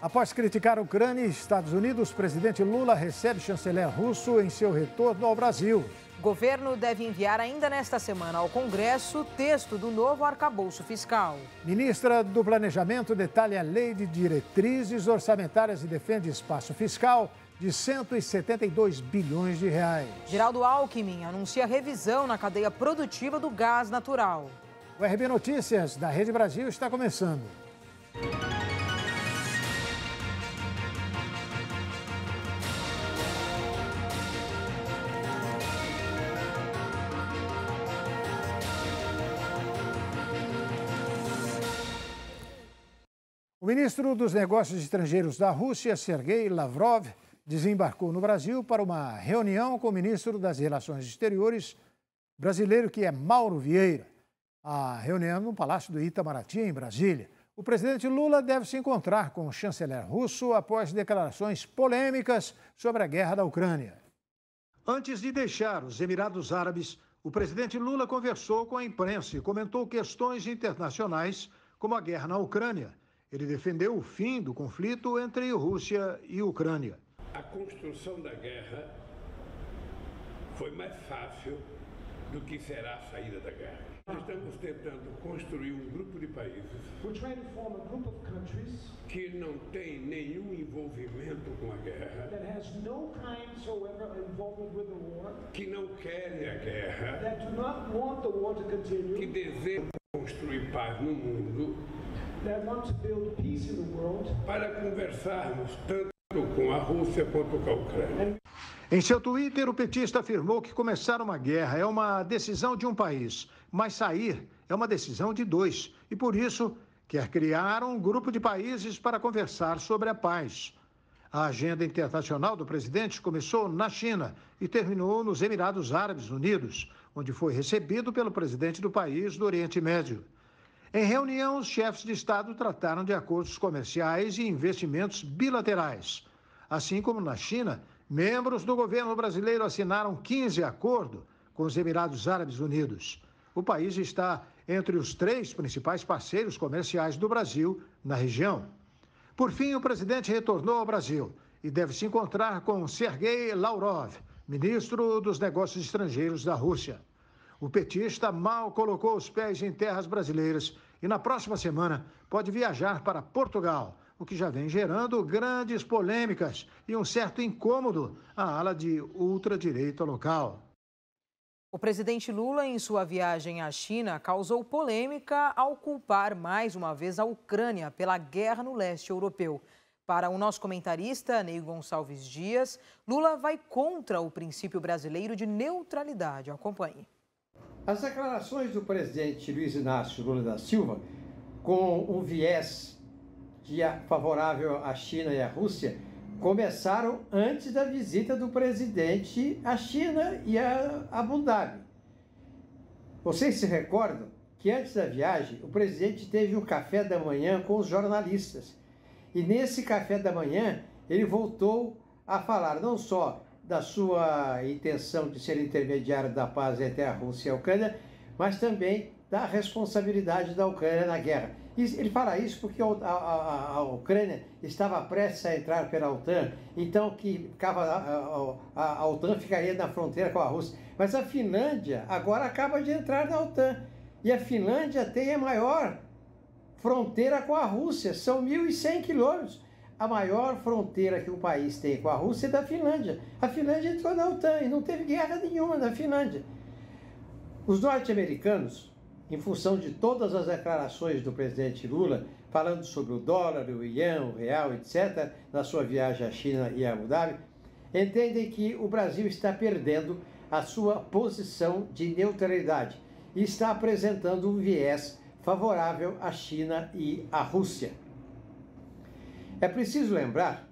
Após criticar a Ucrânia e Estados Unidos, o presidente Lula recebe o chanceler russo em seu retorno ao Brasil. O governo deve enviar ainda nesta semana ao Congresso o texto do novo arcabouço fiscal. Ministra do Planejamento detalha a lei de diretrizes orçamentárias e defende espaço fiscal de 172 bilhões de reais. Geraldo Alckmin anuncia revisão na cadeia produtiva do gás natural. O RB Notícias da Rede Brasil está começando. O ministro dos Negócios Estrangeiros da Rússia, Sergei Lavrov, desembarcou no Brasil para uma reunião com o ministro das Relações Exteriores brasileiro, que é Mauro Vieira. A reunião no Palácio do Itamaraty, em Brasília. O presidente Lula deve se encontrar com o chanceler russo após declarações polêmicas sobre a guerra da Ucrânia. Antes de deixar os Emirados Árabes, o presidente Lula conversou com a imprensa e comentou questões internacionais, como a guerra na Ucrânia. Ele defendeu o fim do conflito entre Rússia e Ucrânia. A construção da guerra foi mais fácil do que será a saída da guerra. Nós estamos tentando construir um grupo de países que não tem nenhum envolvimento com a guerra, que não querem a guerra, que desejam construir paz no mundo, para conversarmos tanto com a Rússia quanto com a Ucrânia. Em seu Twitter, o petista afirmou que começar uma guerra é uma decisão de um país, mas sair é uma decisão de dois. E por isso, quer criar um grupo de países para conversar sobre a paz. A agenda internacional do presidente começou na China e terminou nos Emirados Árabes Unidos, onde foi recebido pelo presidente do país do Oriente Médio. Em reunião, os chefes de Estado trataram de acordos comerciais e investimentos bilaterais. Assim como na China, membros do governo brasileiro assinaram 15 acordos com os Emirados Árabes Unidos. O país está entre os 3 principais parceiros comerciais do Brasil na região. Por fim, o presidente retornou ao Brasil e deve se encontrar com Sergei Lavrov, ministro dos Negócios Estrangeiros da Rússia. O petista mal colocou os pés em terras brasileiras e na próxima semana pode viajar para Portugal, o que já vem gerando grandes polêmicas e um certo incômodo à ala de ultradireita local. O presidente Lula, em sua viagem à China, causou polêmica ao culpar mais uma vez a Ucrânia pela guerra no leste europeu. Para o nosso comentarista, Ney Gonçalves Dias, Lula vai contra o princípio brasileiro de neutralidade. Acompanhe. As declarações do presidente Luiz Inácio Lula da Silva, com um viés favorável à China e à Rússia, começaram antes da visita do presidente à China e a Abu Dhabi. Vocês se recordam que antes da viagem o presidente teve um café da manhã com os jornalistas. E nesse café da manhã ele voltou a falar não só da sua intenção de ser intermediário da paz entre a Rússia e a Ucrânia, mas também da responsabilidade da Ucrânia na guerra. Ele fala isso porque a Ucrânia estava prestes a entrar pela OTAN, então que a OTAN ficaria na fronteira com a Rússia. Mas a Finlândia agora acaba de entrar na OTAN, e a Finlândia tem a maior fronteira com a Rússia, são 1.100 quilômetros. A maior fronteira que o país tem com a Rússia é da Finlândia. A Finlândia entrou na OTAN e não teve guerra nenhuma na Finlândia. Os norte-americanos, em função de todas as declarações do presidente Lula, falando sobre o dólar, o iene, o real, etc., na sua viagem à China e a Abu Dhabi, entendem que o Brasil está perdendo a sua posição de neutralidade e está apresentando um viés favorável à China e à Rússia. É preciso lembrar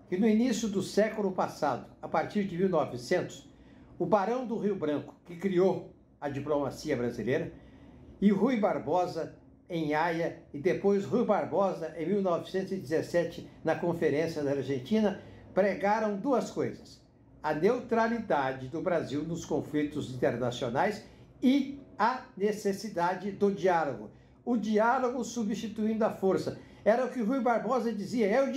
que no início do século passado, a partir de 1900, o Barão do Rio Branco, que criou a diplomacia brasileira, e Rui Barbosa em Haia, e depois Rui Barbosa em 1917 na Conferência da Argentina, pregaram duas coisas: a neutralidade do Brasil nos conflitos internacionais e a necessidade do diálogo. O diálogo substituindo a força. Era o que Rui Barbosa dizia, é o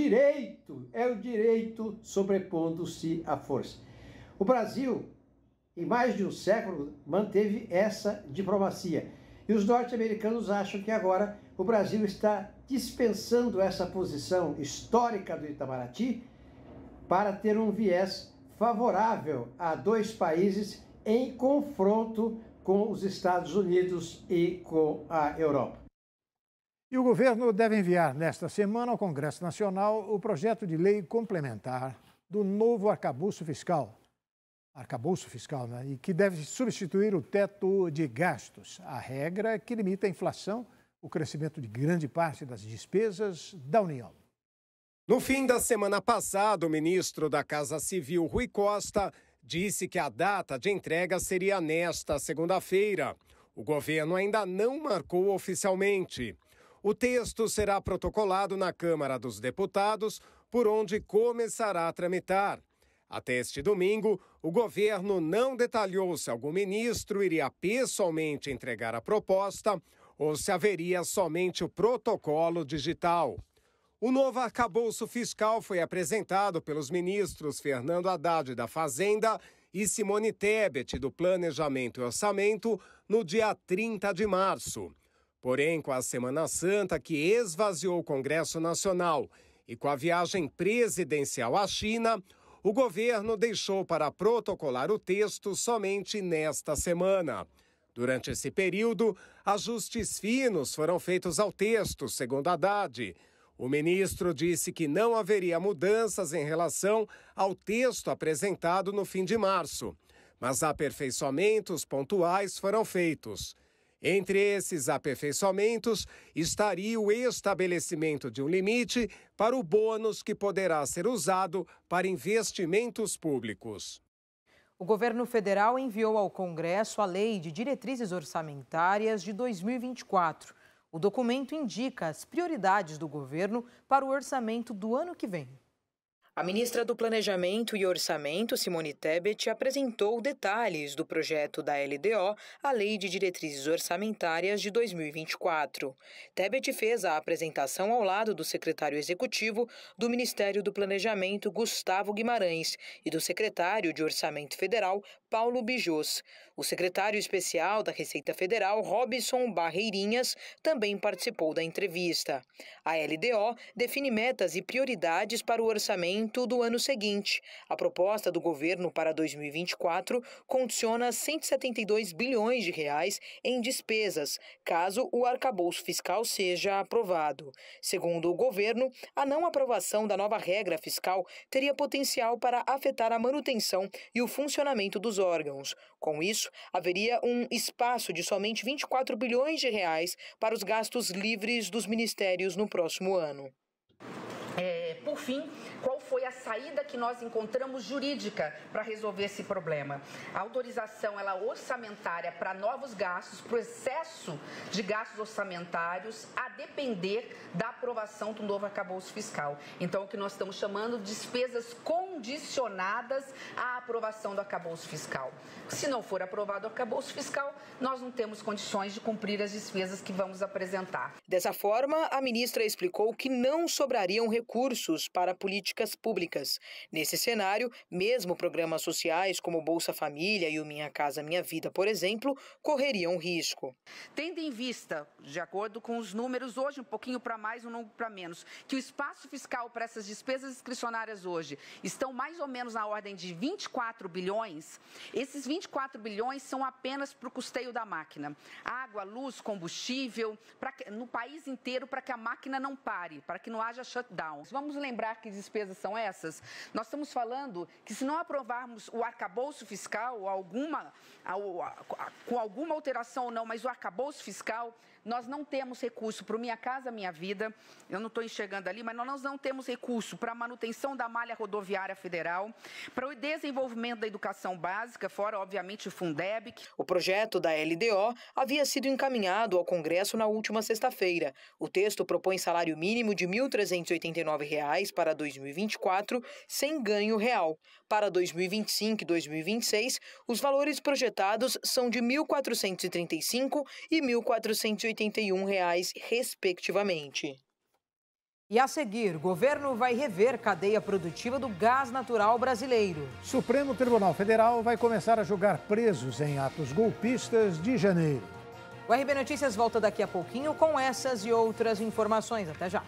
direito sobrepondo-se à força. O Brasil, em mais de um século, manteve essa diplomacia. E os norte-americanos acham que agora o Brasil está dispensando essa posição histórica do Itamaraty para ter um viés favorável a dois países em confronto com os Estados Unidos e com a Europa. E o governo deve enviar nesta semana ao Congresso Nacional o projeto de lei complementar do novo arcabouço fiscal. E que deve substituir o teto de gastos, a regra que limita a inflação, o crescimento de grande parte das despesas da União. No fim da semana passada, o ministro da Casa Civil, Rui Costa, disse que a data de entrega seria nesta segunda-feira. O governo ainda não marcou oficialmente. O texto será protocolado na Câmara dos Deputados, por onde começará a tramitar. Até este domingo, o governo não detalhou se algum ministro iria pessoalmente entregar a proposta ou se haveria somente o protocolo digital. O novo arcabouço fiscal foi apresentado pelos ministros Fernando Haddad da Fazenda e Simone Tebet do Planejamento e Orçamento no dia 30 de março. Porém, com a Semana Santa, que esvaziou o Congresso Nacional, e com a viagem presidencial à China, o governo deixou para protocolar o texto somente nesta semana. Durante esse período, ajustes finos foram feitos ao texto, segundo Haddad. O ministro disse que não haveria mudanças em relação ao texto apresentado no fim de março, mas aperfeiçoamentos pontuais foram feitos. Entre esses aperfeiçoamentos estaria o estabelecimento de um limite para o bônus que poderá ser usado para investimentos públicos. O governo federal enviou ao Congresso a Lei de Diretrizes Orçamentárias de 2024. O documento indica as prioridades do governo para o orçamento do ano que vem. A ministra do Planejamento e Orçamento, Simone Tebet, apresentou detalhes do projeto da LDO, a Lei de Diretrizes Orçamentárias de 2024. Tebet fez a apresentação ao lado do secretário executivo do Ministério do Planejamento, Gustavo Guimarães, e do secretário de Orçamento Federal, Paulo Bijos. O secretário especial da Receita Federal, Robson Barreirinhas, também participou da entrevista. A LDO define metas e prioridades para o orçamento do ano seguinte. A proposta do governo para 2024 condiciona 172 bilhões de reais em despesas, caso o arcabouço fiscal seja aprovado. Segundo o governo, a não aprovação da nova regra fiscal teria potencial para afetar a manutenção e o funcionamento dos órgãos. Com isso, haveria um espaço de somente 24 bilhões de reais para os gastos livres dos ministérios no próximo ano. Por fim, qual foi a saída que nós encontramos jurídica para resolver esse problema? A autorização orçamentária para novos gastos, para o excesso de gastos orçamentários, a depender da aprovação do novo arcabouço fiscal. Então, o que nós estamos chamando de despesas condicionadas à aprovação do arcabouço fiscal. Se não for aprovado o arcabouço fiscal, nós não temos condições de cumprir as despesas que vamos apresentar. Dessa forma, a ministra explicou que não sobrariam recursos para políticas públicas. Nesse cenário, mesmo programas sociais como Bolsa Família e o Minha Casa Minha Vida, por exemplo, correriam risco. Tendo em vista, de acordo com os números, hoje um pouquinho para mais, um pouco para menos, que o espaço fiscal para essas despesas discricionárias hoje estão mais ou menos na ordem de 24 bilhões, esses 24 bilhões são apenas para o custeio da máquina. Água, luz, combustível, no país inteiro, para que a máquina não pare, para que não haja shutdown. Vamos lembrar que despesas são essas? Nós estamos falando que se não aprovarmos o arcabouço fiscal, com alguma alteração ou não, mas o arcabouço fiscal, nós não temos recurso para o Minha Casa Minha Vida, eu não estou enxergando ali, mas nós não temos recurso para a manutenção da malha rodoviária federal, para o desenvolvimento da educação básica, fora, obviamente, o Fundeb. O projeto da LDO havia sido encaminhado ao Congresso na última sexta-feira. O texto propõe salário mínimo de R$ 1.389 para 2024, sem ganho real. Para 2025 e 2026, os valores projetados são de R$ 1.435 e R$ 1.481, respectivamente. E a seguir, o governo vai rever cadeia produtiva do gás natural brasileiro. Supremo Tribunal Federal vai começar a julgar presos em atos golpistas de janeiro. O RB Notícias volta daqui a pouquinho com essas e outras informações. Até já.